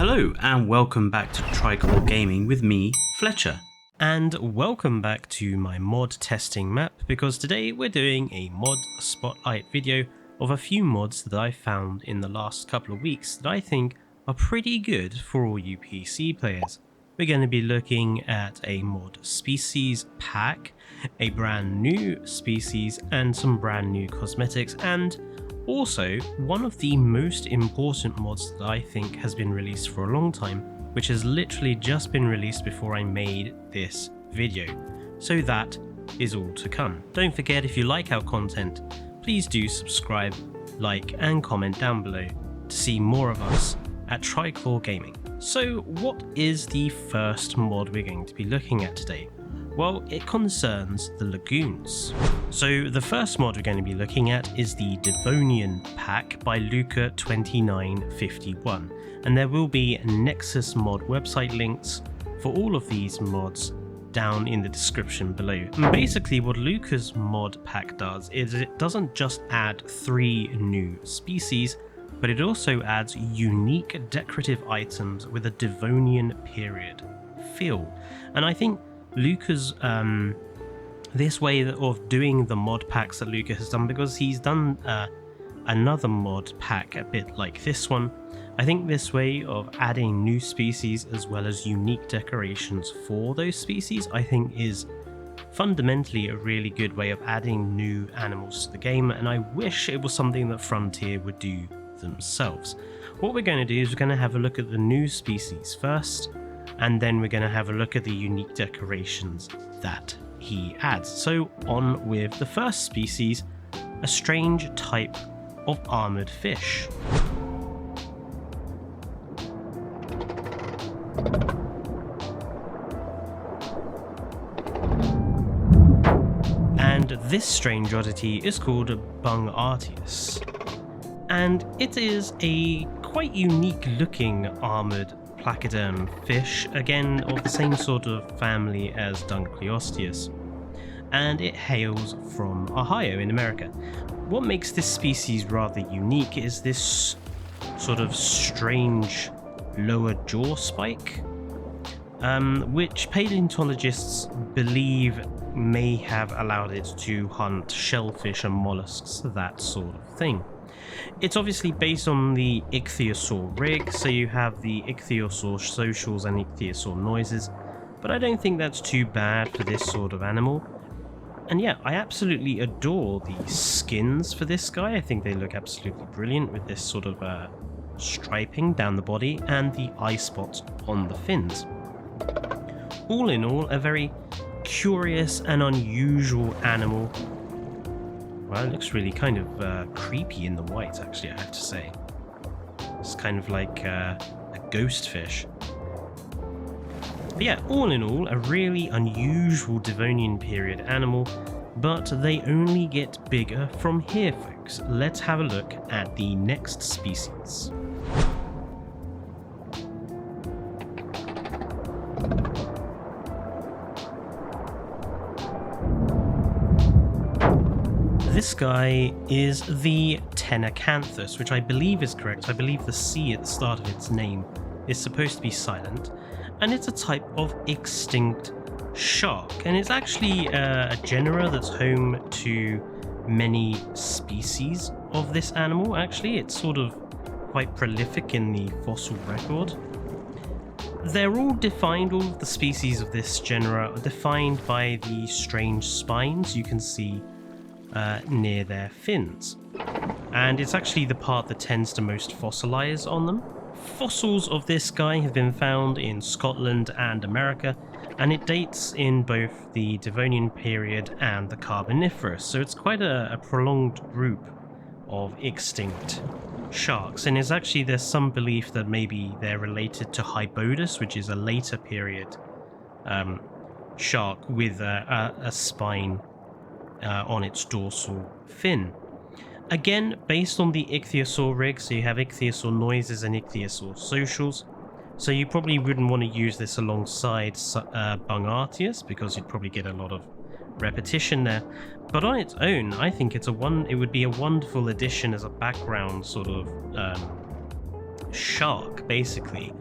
Hello and welcome back to Tricolor Gaming with me, Fletcher. And welcome back to my mod testing map, because today we're doing a mod spotlight video of a few mods that I found in the last couple of weeks that I think are pretty good for all you PC players. We're going to be looking at a mod species pack, a brand new species and some brand new cosmetics, and also one of the most important mods that I think has been released for a long time, which has literally just been released before I made this video. So that is all to come. Don't forget, if you like our content, please do subscribe, like and comment down below to see more of us at Tricolor Gaming. So what is the first mod we're going to be looking at today? Well, it concerns the lagoons. So the first mod we're going to be looking at is the Devonian pack by Lucca 2951, and there will be Nexus mod website links for all of these mods down in the description below. And basically what Lucca's mod pack does is it doesn't just add 3 new species, but it also adds unique decorative items with a Devonian period feel. And I think Lucca's this way of doing the mod packs that Lucca has done, because he's done another mod pack a bit like this one. I think this way of adding new species as well as unique decorations for those species, I think is fundamentally a really good way of adding new animals to the game, and I wish it was something that Frontier would do themselves. What we're going to do is we're going to have a look at the new species first, and then we're going to have a look at the unique decorations that he adds. So on with the first species, a strange type of armored fish. And this strange oddity is called a Bungartius, and it is a quite unique looking armored placoderm fish, again of the same sort of family as Dunkleosteus, and it hails from Ohio in America. What makes this species rather unique is this sort of strange lower jaw spike, which paleontologists believe may have allowed it to hunt shellfish and mollusks, that sort of thing. It's obviously based on the ichthyosaur rig, so you have the ichthyosaur socials and ichthyosaur noises, but I don't think that's too bad for this sort of animal. And yeah, I absolutely adore the skins for this guy. I think they look absolutely brilliant with this sort of striping down the body and the eye spots on the fins. All in all, a very curious and unusual animal. Well, it looks really kind of creepy in the white, actually, I have to say. It's kind of like a ghost fish. But yeah, all in all, a really unusual Devonian period animal, but they only get bigger from here, folks. Let's have a look at the next species. This guy is the Tenacanthus, which I believe is correct. I believe the C at the start of its name is supposed to be silent, and it's a type of extinct shark, and it's actually a genera that's home to many species of this animal. Actually, it's sort of quite prolific in the fossil record. They're all defined, all of the species of this genera are defined by the strange spines you can see near their fins, and it's actually the part that tends to most fossilize on them. Fossils of this guy have been found in Scotland and America, and it dates in both the Devonian period and the Carboniferous, so it's quite a prolonged group of extinct sharks. And there's some belief that maybe they're related to Hybodus, which is a later period shark with a spine on its dorsal fin. Again, based on the ichthyosaur rig, so you have ichthyosaur noises and ichthyosaur socials, so you probably wouldn't want to use this alongside Bungartius, because you'd probably get a lot of repetition there. But on its own, I think it would be a wonderful addition as a background sort of shark, basically.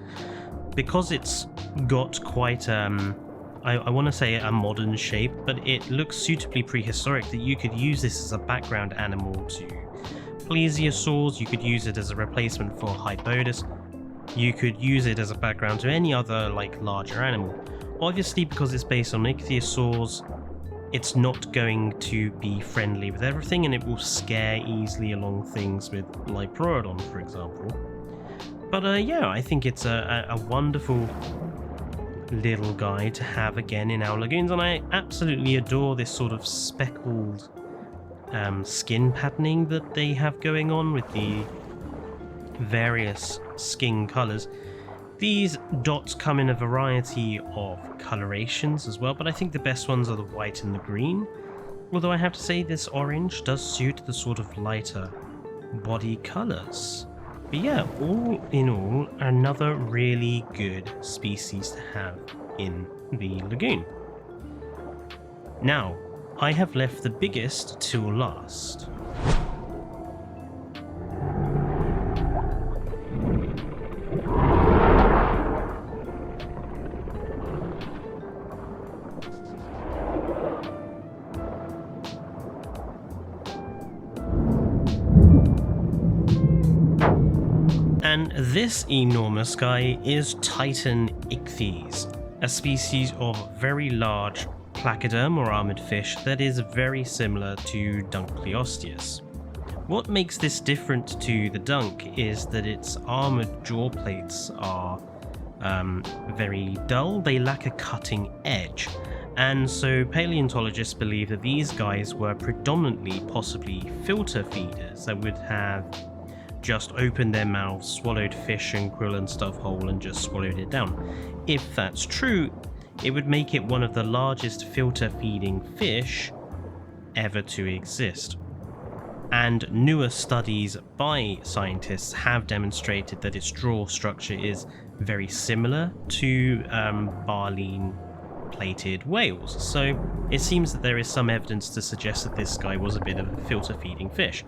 Because it's got quite, I want to say a modern shape, but it looks suitably prehistoric that you could use this as a background animal to plesiosaurs, you could use it as a replacement for Hypsibema, you could use it as a background to any other like larger animal. Obviously, because it's based on ichthyosaurs, it's not going to be friendly with everything, and it will scare easily along things with Liprodon, for example. But yeah, I think it's a wonderful little guy to have again in our lagoons, and I absolutely adore this sort of speckled skin patterning that they have going on with the various skin colours. These dots come in a variety of colorations as well, but I think the best ones are the white and the green. Although I have to say this orange does suit the sort of lighter body colours. But yeah, all in all, another really good species to have in the lagoon. Now, I have left the biggest till last. And this enormous guy is Titan ichthyes, a species of very large placoderm or armoured fish that is very similar to Dunkleosteus. What makes this different to the dunk is that its armoured jaw plates are very dull, they lack a cutting edge, and so paleontologists believe that these guys were predominantly possibly filter feeders that would have just opened their mouths, swallowed fish and krill and stuff whole and just swallowed it down. If that's true, it would make it one of the largest filter feeding fish ever to exist. And newer studies by scientists have demonstrated that its jaw structure is very similar to baleen plated whales, so it seems that there is some evidence to suggest that this guy was a bit of a filter feeding fish.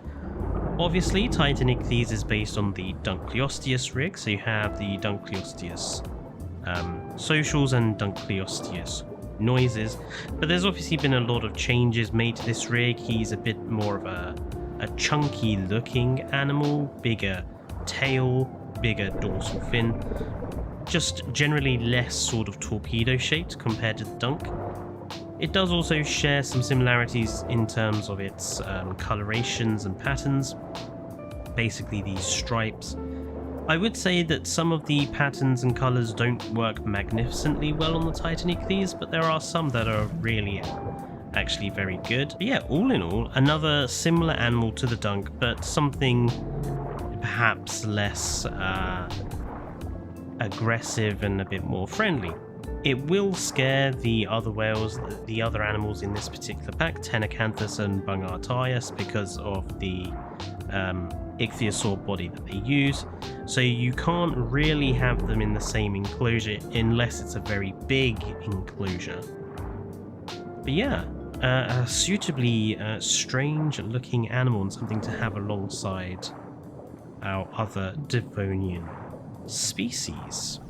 Obviously, Titan ichthyes is based on the Dunkleosteus rig, so you have the Dunkleosteus socials and Dunkleosteus noises, but there's obviously been a lot of changes made to this rig. He's a bit more of a chunky looking animal, bigger tail, bigger dorsal fin, just generally less sort of torpedo shaped compared to the Dunk. It does also share some similarities in terms of its colorations and patterns, basically these stripes. I would say that some of the patterns and colours don't work magnificently well on the Titan ichthyes, but there are some that are really actually very good. But yeah, all in all, another similar animal to the Dunk, but something perhaps less aggressive and a bit more friendly. It will scare the other whales, the other animals in this particular pack, Tenacanthus and Bungartias, because of the ichthyosaur body that they use. So you can't really have them in the same enclosure unless it's a very big enclosure. But yeah, a suitably strange looking animal and something to have alongside our other Devonian species.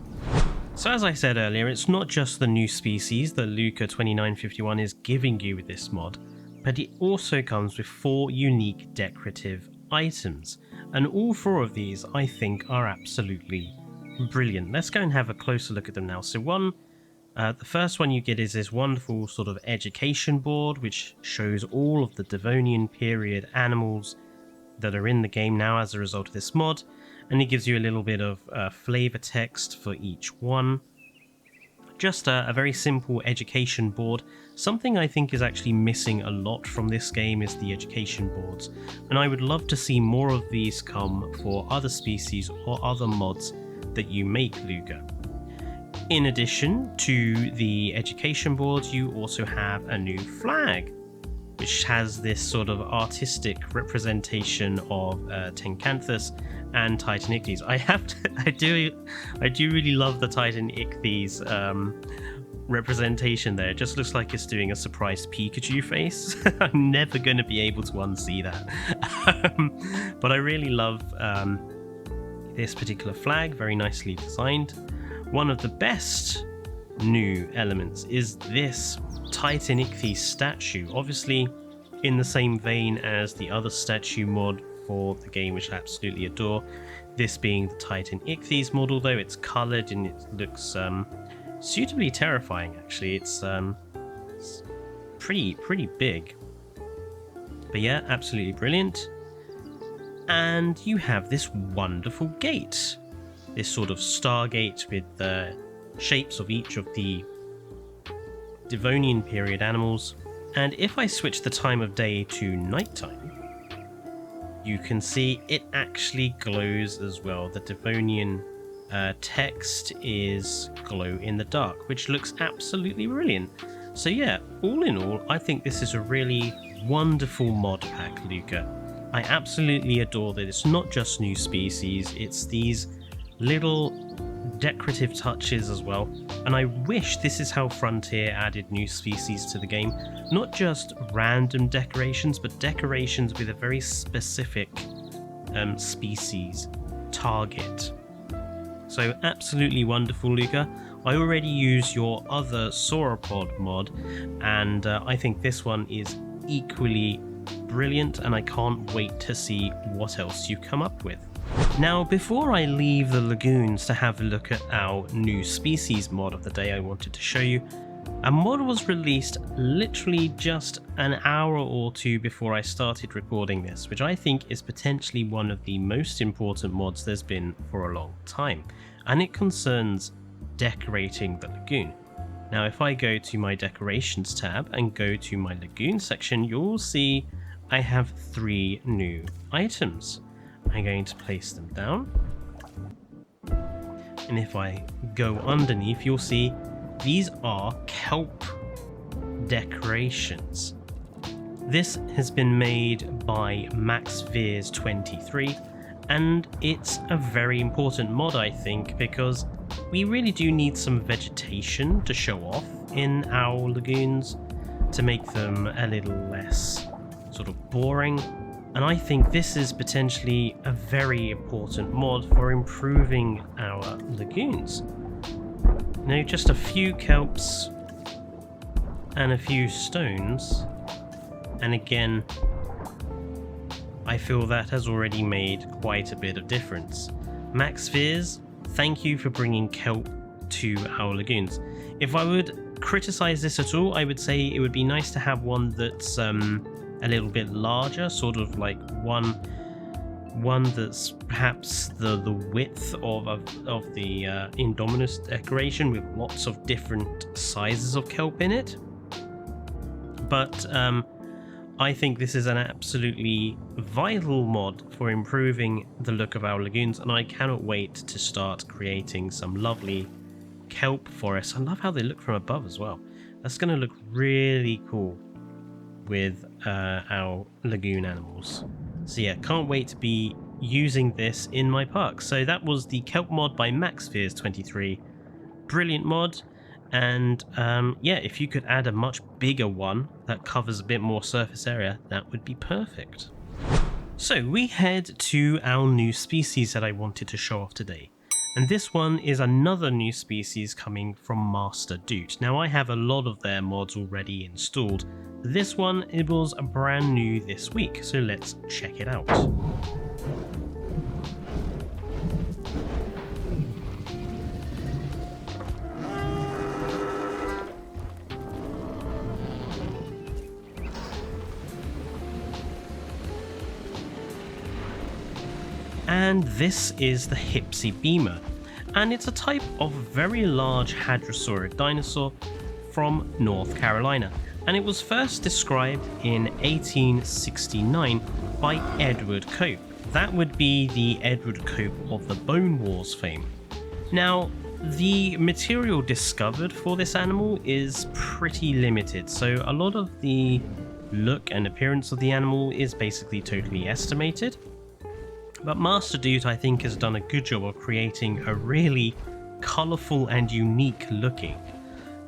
So as I said earlier, it's not just the new species that Lucca 2951 is giving you with this mod, but it also comes with 4 unique decorative items, and all 4 of these I think are absolutely brilliant. Let's go and have a closer look at them now. So the first one you get is this wonderful sort of education board, which shows all of the Devonian period animals that are in the game now as a result of this mod. And it gives you a little bit of flavor text for each one. Just a very simple education board. Something I think is actually missing a lot from this game is the education boards, and I would love to see more of these come for other species or other mods that you make, Lucca. In addition to the education boards, you also have a new flag, which has this sort of artistic representation of Tencanthus and Titan ichthyes. I do really love the Titan ichthyes representation there. It just looks like it's doing a surprised Pikachu face. I'm never going to be able to unsee that. But I really love this particular flag, very nicely designed. One of the best new elements is this Titan Ichthys statue, obviously in the same vein as the other statue mod for the game, which I absolutely adore. This being the Titan Ichthys mod, although it's coloured and it looks suitably terrifying. Actually, it's pretty big. But yeah, absolutely brilliant. And you have this wonderful gate, this sort of stargate with the shapes of each of the Devonian period animals. And if I switch the time of day to nighttime, you can see it actually glows as well. The Devonian text is glow in the dark, which looks absolutely brilliant. So yeah, all in all, I think this is a really wonderful mod pack, Lucca. I absolutely adore that it's not just new species, it's these little decorative touches as well. And I wish this is how Frontier added new species to the game. Not just random decorations, but decorations with a very specific species target. So absolutely wonderful, Lucca. I already use your other sauropod mod, and I think this one is equally brilliant, and I can't wait to see what else you come up with. Now, before I leave the lagoons to have a look at our new species mod of the day, I wanted to show you a mod was released literally just an hour or two before I started recording this, which I think is potentially one of the most important mods there's been for a long time, and it concerns decorating the lagoon. Now, if I go to my decorations tab and go to my lagoon section, you'll see I have 3 new items. I'm going to place them down, and if I go underneath, you'll see these are kelp decorations. This has been made by Veers 23, and it's a very important mod, I think, because we really do need some vegetation to show off in our lagoons to make them a little less sort of boring. And I think this is potentially a very important mod for improving our lagoons. Now, just a few kelps and a few stones, and again, I feel that has already made quite a bit of difference. Veers, thank you for bringing kelp to our lagoons. If I would criticize this at all, I would say it would be nice to have one that's a little bit larger, sort of like one that's perhaps the width of the Indominus decoration, with lots of different sizes of kelp in it. But I think this is an absolutely vital mod for improving the look of our lagoons, and I cannot wait to start creating some lovely kelp forests. I love how they look from above as well. That's going to look really cool with our lagoon animals. So yeah, can't wait to be using this in my park. So that was the kelp mod by Veers 23. Brilliant mod. And yeah, if you could add a much bigger one that covers a bit more surface area, that would be perfect. So we head to our new species that I wanted to show off today. And this one is another new species coming from Masterdoot. Now, I have a lot of their mods already installed. This one, it was brand new this week, so let's check it out. And this is the Hypsibema, and it's a type of very large hadrosaurid dinosaur from North Carolina, and it was first described in 1869 by Edward Cope. That would be the Edward Cope of the Bone Wars fame. Now, the material discovered for this animal is pretty limited, so a lot of the look and appearance of the animal is basically totally estimated. But Masterdoot, I think, has done a good job of creating a really colourful and unique looking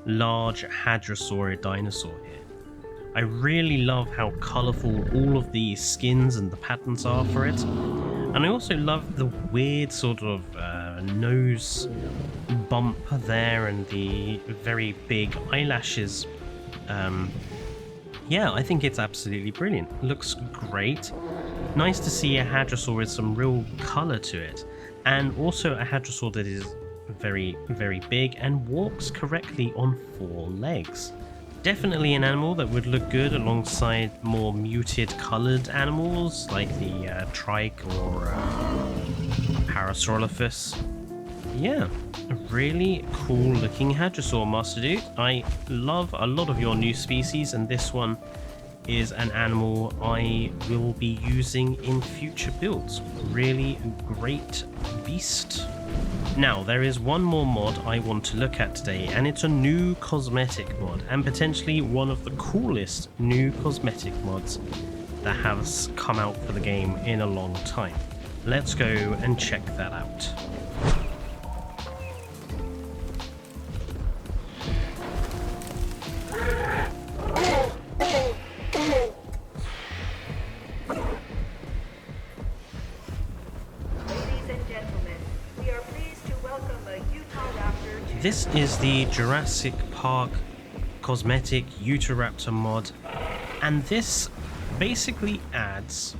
large hadrosaurid dinosaur here. I really love how colourful all of the skins and the patterns are for it. And I also love the weird sort of nose bump there and the very big eyelashes. Yeah, I think it's absolutely brilliant. Looks great. Nice to see a hadrosaur with some real colour to it. And also a hadrosaur that is very, very big and walks correctly on 4 legs. Definitely an animal that would look good alongside more muted coloured animals like the trike or Parasaurolophus. Yeah, a really cool looking hadrosaur, Masterdoot. I love a lot of your new species, and this one is an animal I will be using in future builds. Really great beast. Now, there is one more mod I want to look at today, and it's a new cosmetic mod, and potentially one of the coolest new cosmetic mods that has come out for the game in a long time. Let's go and check that out. This is the Jurassic Park cosmetic Utahraptor mod, and this basically adds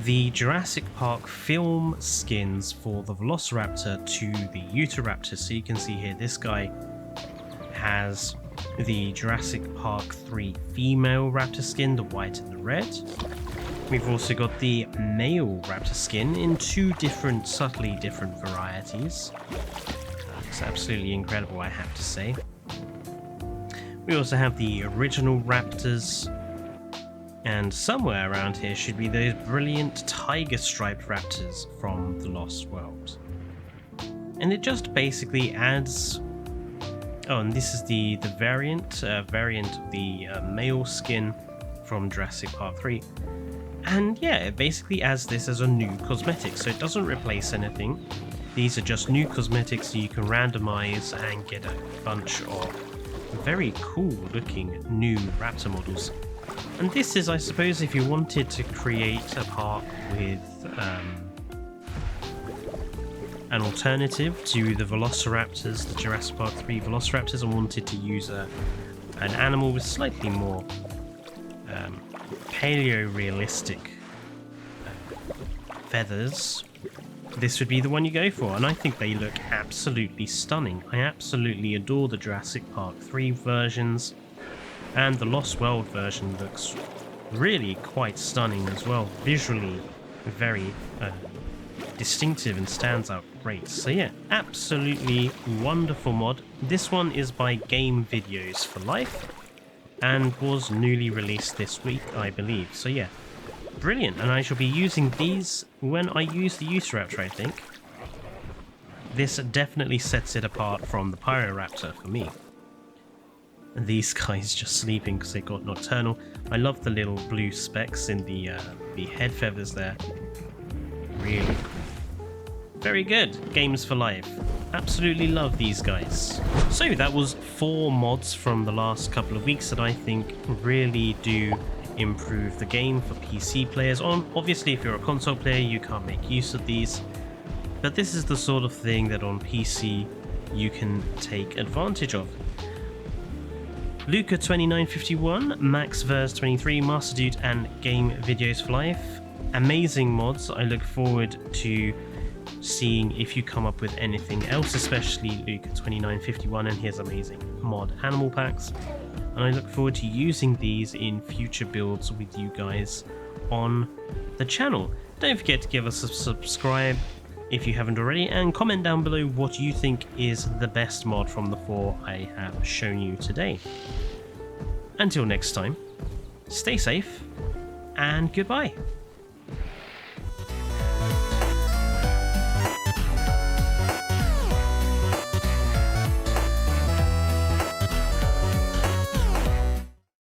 the Jurassic Park film skins for the Velociraptor to the Utahraptor. So you can see here, this guy has the Jurassic Park 3 female raptor skin, the white and the red. We've also got the male raptor skin in 2 different, subtly different varieties. It's absolutely incredible, I have to say. We also have the original raptors, and somewhere around here should be those brilliant tiger-striped raptors from the Lost World. And it just basically adds... Oh, and this is the variant of the male skin from Jurassic Park 3. And yeah, it basically adds this as a new cosmetic, so it doesn't replace anything. These are just new cosmetics, so you can randomize and get a bunch of very cool looking new raptor models. And this is, I suppose, if you wanted to create a park with an alternative to the Velociraptors, the Jurassic Park 3 Velociraptors, and wanted to use an animal with slightly more paleo-realistic feathers, this would be the one you go for, and I think they look absolutely stunning. I absolutely adore the Jurassic Park 3 versions, and the Lost World version looks really quite stunning as well. Visually very distinctive and stands out great. So yeah, absolutely wonderful mod. This one is by Gamevideosforlife and was newly released this week, I believe. So yeah, brilliant, and I shall be using these when I use the Utahraptor, I think. This definitely sets it apart from the Pyroraptor for me. And these guys just sleeping because they got nocturnal. I love the little blue specks in the head feathers there. Really cool. Very good. Games for life. Absolutely love these guys. So that was 4 mods from the last couple of weeks that I think really do improve the game for PC players. Obviously, if you're a console player, you can't make use of these, but this is the sort of thing that on PC you can take advantage of. Lucca 2951, Max Veers 23, Masterdoot, and Gamevideosforlife. Amazing mods. I look forward to seeing if you come up with anything else, especially Lucca 2951 and his amazing mod animal packs. And I look forward to using these in future builds with you guys on the channel. Don't forget to give us a subscribe if you haven't already, and comment down below what you think is the best mod from the 4 I have shown you today. Until next time, stay safe and goodbye.